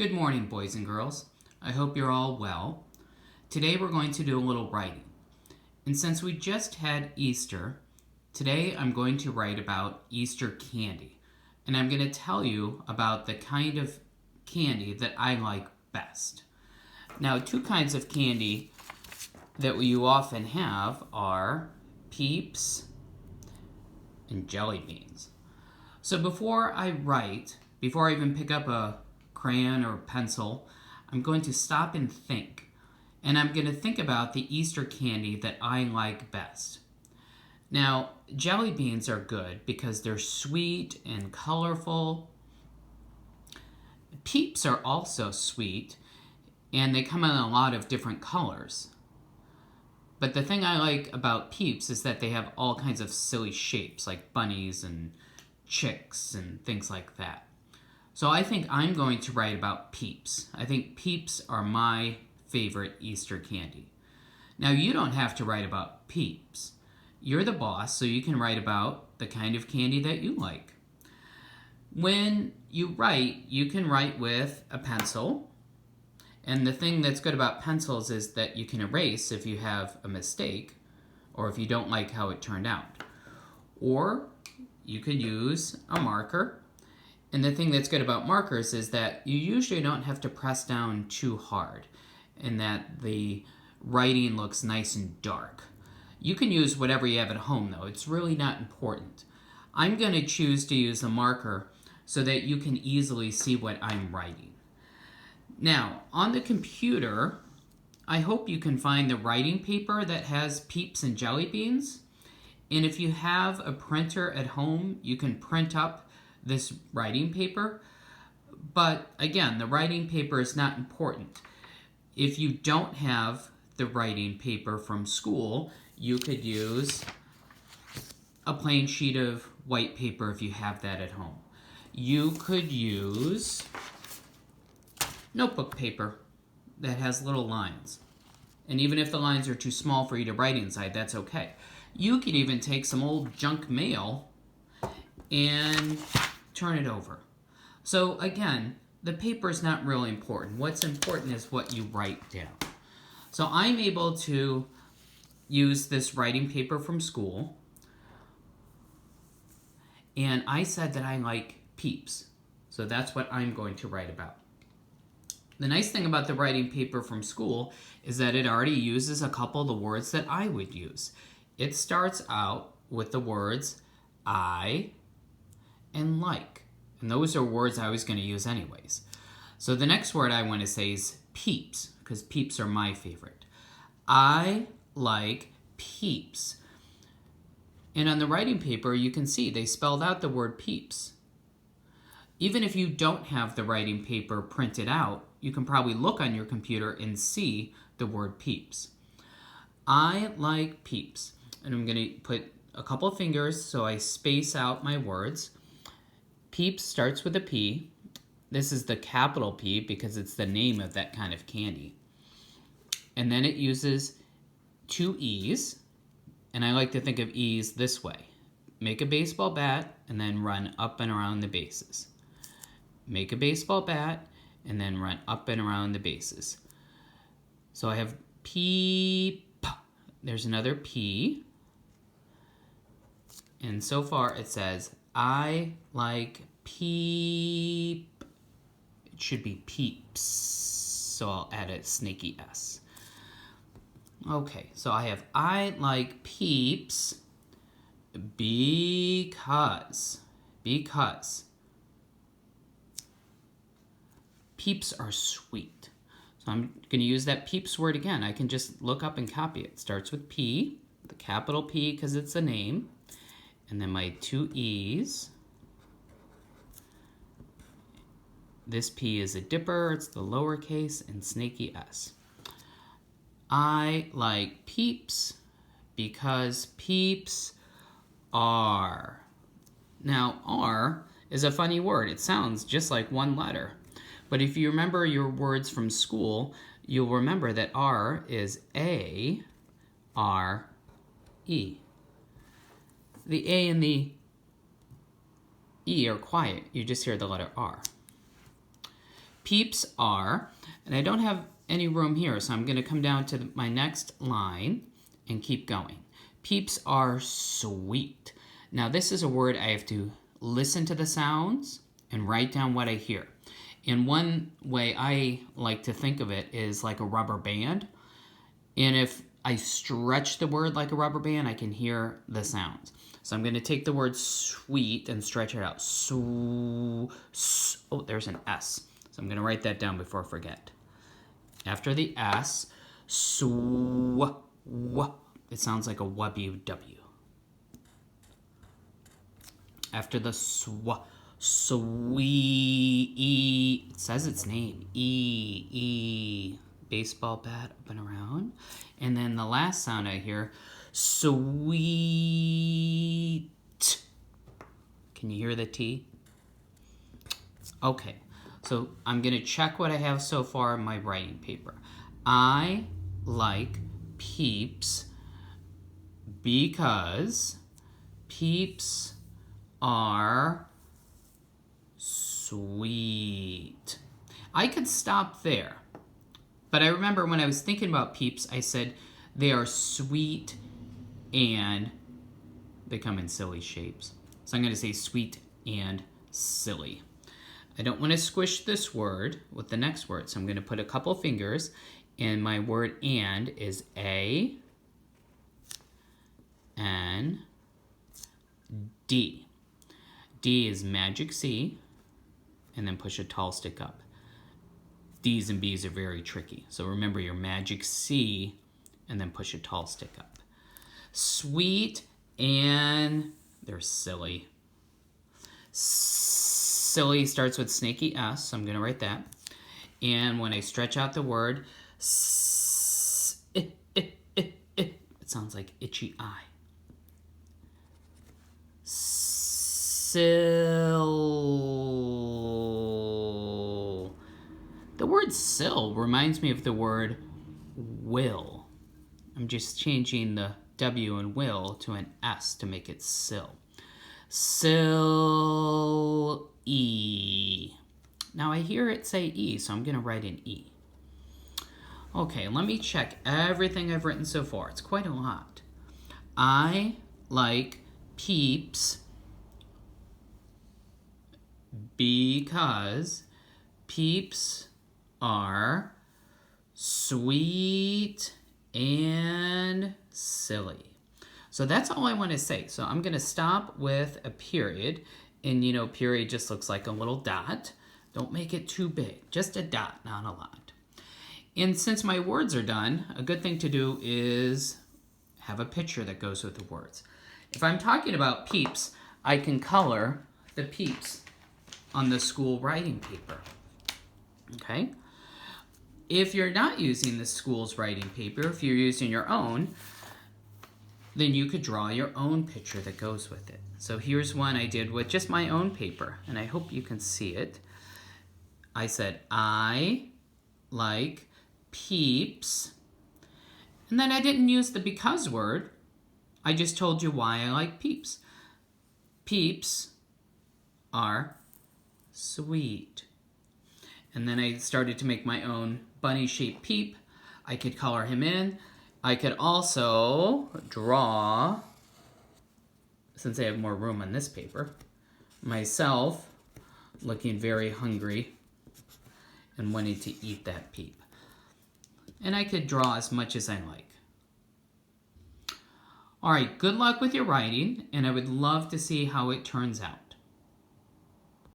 Good morning, boys and girls. I hope you're all well. Today we're going to do a little writing. And since we just had Easter, today I'm going to write about Easter candy. And I'm going to tell you about the kind of candy that I like best. Now, two kinds of candy that you often have are Peeps and jelly beans. So before I even pick up a crayon or pencil, I'm going to stop and think. And I'm going to think about the Easter candy that I like best. Now, jelly beans are good because they're sweet and colorful. Peeps are also sweet, and they come in a lot of different colors. But the thing I like about Peeps is that they have all kinds of silly shapes, like bunnies and chicks and things like that. So I think I'm going to write about Peeps. I think Peeps are my favorite Easter candy. Now, you don't have to write about Peeps. You're the boss, so you can write about the kind of candy that you like. When you write, you can write with a pencil. And the thing that's good about pencils is that you can erase if you have a mistake or if you don't like how it turned out. Or you could use a marker. And the thing that's good about markers is that you usually don't have to press down too hard and that the writing looks nice and dark. You can use whatever you have at home, though. It's really not important. I'm going to choose to use a marker so that you can easily see what I'm writing. Now, on the computer, I hope you can find the writing paper that has Peeps and jelly beans. And if you have a printer at home, you can print up this writing paper. But again, the writing paper is not important. If you don't have the writing paper from school, you could use a plain sheet of white paper if you have that at home. You could use notebook paper that has little lines. And even if the lines are too small for you to write inside, that's okay. You could even take some old junk mail and turn it over. So again, the paper is not really important. What's important is what you write down. So I'm able to use this writing paper from school. And I said that I like Peeps. So that's what I'm going to write about. The nice thing about the writing paper from school is that it already uses a couple of the words that I would use. It starts out with the words I and like. And those are words I was going to use anyways. So the next word I want to say is Peeps, because Peeps are my favorite. I like Peeps. And on the writing paper, you can see they spelled out the word Peeps. Even if you don't have the writing paper printed out, you can probably look on your computer and see the word Peeps. I like Peeps. And I'm going to put a couple of fingers so I space out my words. Peeps starts with a P. This is the capital P because it's the name of that kind of candy. And then it uses two E's. And I like to think of E's this way. Make a baseball bat and then run up and around the bases. Make a baseball bat and then run up and around the bases. So I have Peep. There's another P. And so far it says, I like Peep. It should be Peeps. So I'll add a snaky S. Okay, so I have I like Peeps because Peeps are sweet. So I'm going to use that Peeps word again. I can just look up and copy it. It starts with P, the capital P because it's a name, and then my two E's. This P is a dipper, it's the lowercase, and snaky S. I like Peeps because Peeps are. Now, R is a funny word. It sounds just like one letter. But if you remember your words from school, you'll remember that R is A, R, E. The A and the E are quiet. You just hear the letter R. Peeps are, and I don't have any room here, so I'm going to come down to my next line and keep going. Peeps are sweet. Now this is a word I have to listen to the sounds and write down what I hear. And one way I like to think of it is like a rubber band. And if I stretch the word like a rubber band, I can hear the sounds. So I'm going to take the word sweet and stretch it out. Oh, there's an S. So I'm going to write that down before I forget. After the S, it sounds like a W-W. After the sweet, it says its name, E. Baseball bat up and around. And then the last sound I hear, sweet. Can you hear the T? Okay, so I'm going to check what I have so far in my writing paper. I like Peeps because Peeps are sweet. I could stop there. But I remember when I was thinking about Peeps, I said they are sweet and they come in silly shapes. So I'm going to say sweet and silly. I don't want to squish this word with the next word, so I'm going to put a couple fingers, and my word and is A, N, D. D is magic C, and then push a tall stick up. D's and B's are very tricky. So remember your magic C and then push a tall stick up. Sweet and they're silly. Silly starts with snaky S, so I'm going to write that. And when I stretch out the word, it sounds like itchy eye. Sill. The word sill reminds me of the word will. I'm just changing the W in will to an S to make it sill. Sill-E. Now I hear it say E, so I'm going to write an E. Okay, let me check everything I've written so far. It's quite a lot. I like Peeps because Peeps are sweet and silly. So that's all I want to say. So I'm going to stop with a period. And you know, period just looks like a little dot. Don't make it too big. Just a dot, not a lot. And since my words are done, a good thing to do is have a picture that goes with the words. If I'm talking about Peeps, I can color the Peeps on the school writing paper. Okay? If you're not using the school's writing paper, if you're using your own, then you could draw your own picture that goes with it. So here's one I did with just my own paper, and I hope you can see it. I said, I like Peeps, and then I didn't use the because word. I just told you why I like Peeps. Peeps are sweet. And then I started to make my own bunny-shaped Peep. I could color him in. I could also draw, since I have more room on this paper, myself looking very hungry and wanting to eat that Peep. And I could draw as much as I like. All right, good luck with your writing, and I would love to see how it turns out.